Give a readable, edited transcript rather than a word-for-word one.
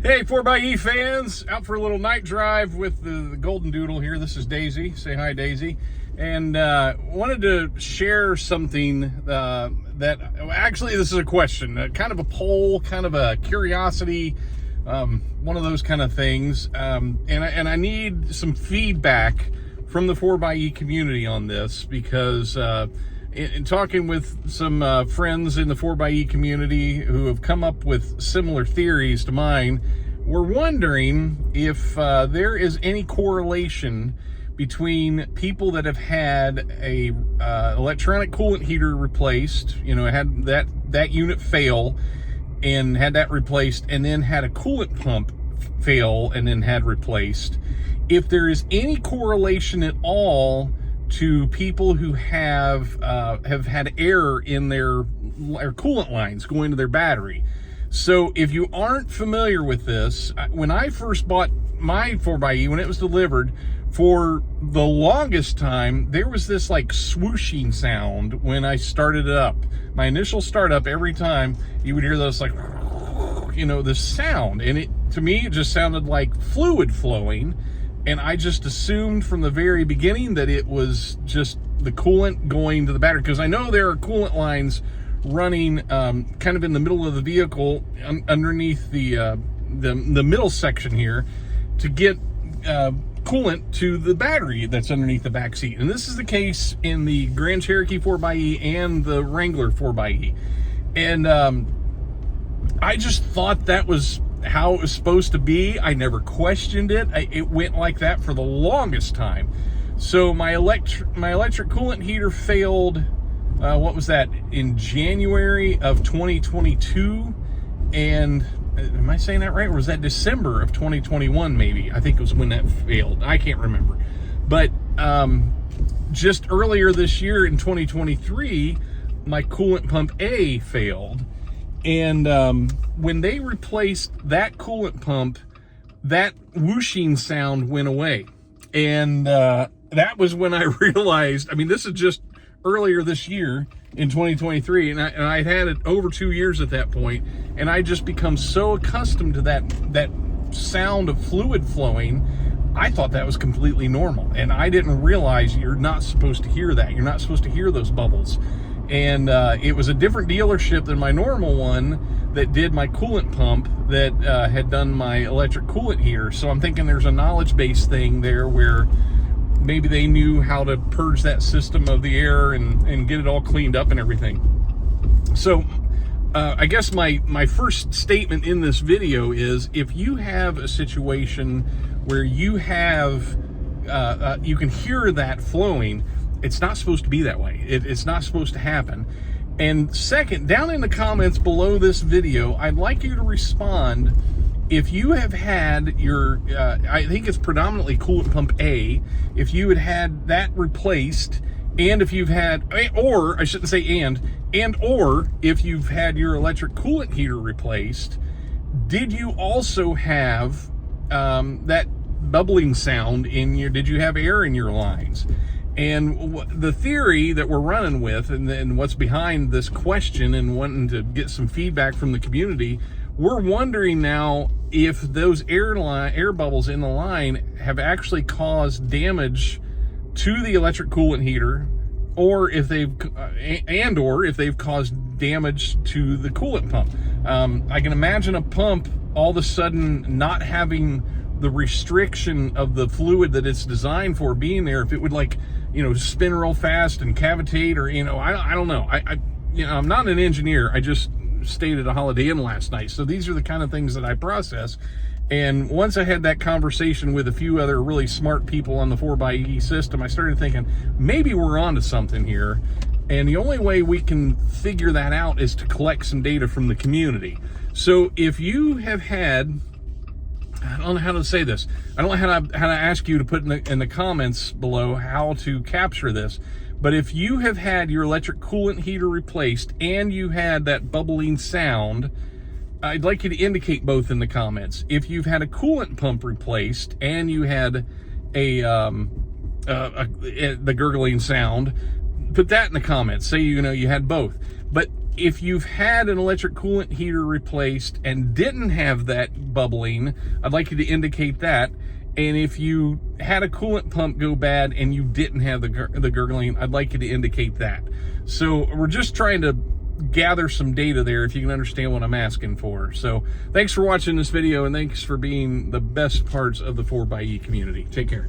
Hey, 4xe fans, out for a little night drive with the Golden Doodle here. This is Daisy. Say hi, Daisy. And wanted to share something that, actually, this is a question, kind of a poll, kind of a curiosity, one of those kind of things. And I need some feedback from the 4xe community on this, because in talking with some friends in the 4xe community who have come up with similar theories to mine, we're wondering if there is any correlation between people that have had a electronic coolant heater replaced, had that unit fail and had that replaced, and then had a coolant pump fail and then had replaced, if there is any correlation at all to people who have had error in their coolant lines going to their battery. So if you aren't familiar with this, when I first bought my 4xe, when it was delivered, for the longest time, there was this like swooshing sound when I started it up. My initial startup, every time you would hear this like, this sound, and to me, it just sounded like fluid flowing. And I just assumed from the very beginning that it was just the coolant going to the battery, because I know there are coolant lines running kind of in the middle of the vehicle, underneath the middle section here, to get coolant to the battery that's underneath the back seat. And this is the case in the Grand Cherokee 4xe and the Wrangler 4xe. And I just thought that was how it was supposed to be. I never questioned it. It went like that for the longest time. So my electric coolant heater failed, what was that, in January of 2022, and am I saying that right, or was that December of 2021 maybe? I think it was when that failed. I can't remember. But just earlier this year in 2023, my coolant pump A failed. And when they replaced that coolant pump, that whooshing sound went away. And that was when I realized, this is just earlier this year in 2023, and I'd had it over 2 years at that point, and I just become so accustomed to that sound of fluid flowing, I thought that was completely normal. And I didn't realize you're not supposed to hear that. You're not supposed to hear those bubbles. And it was a different dealership than my normal one that did my coolant pump that had done my electric coolant heater. So I'm thinking there's a knowledge-based thing there where maybe they knew how to purge that system of the air and get it all cleaned up and everything. So I guess my first statement in this video is, if you have a situation where you have, you can hear that flowing, it's not supposed to be that way. It's not supposed to happen. And second, down in the comments below this video, I'd like you to respond if you have had your, I think it's predominantly coolant pump A, if you had that replaced, and if you've had, or I shouldn't say or if you've had your electric coolant heater replaced, did you also have that bubbling sound in your, did you have air in your lines? And the theory that we're running with, and what's behind this question and wanting to get some feedback from the community, we're wondering now if those air bubbles in the line have actually caused damage to the electric coolant heater, or if they've caused damage to the coolant pump. I can imagine a pump all of a sudden not having the restriction of the fluid that it's designed for being there, if it would spin real fast and cavitate, or I don't know. I'm not an engineer. I just stayed at a Holiday Inn last night, so these are the kind of things that I process. And once I had that conversation with a few other really smart people on the 4xe system, I started thinking maybe we're onto something here. And the only way we can figure that out is to collect some data from the community. So if you have had, I don't know how to say this. I don't know how to ask you to put in the comments below how to capture this. But if you have had your electric coolant heater replaced and you had that bubbling sound, I'd like you to indicate both in the comments. If you've had a coolant pump replaced and you had the gurgling sound, put that in the comments. Say you had both. But if you've had an electric coolant heater replaced and didn't have that bubbling, I'd like you to indicate that. And if you had a coolant pump go bad and you didn't have the gurgling, I'd like you to indicate that. So we're just trying to gather some data there, if you can understand what I'm asking for. So thanks for watching this video, and thanks for being the best parts of the 4xe community. Take care.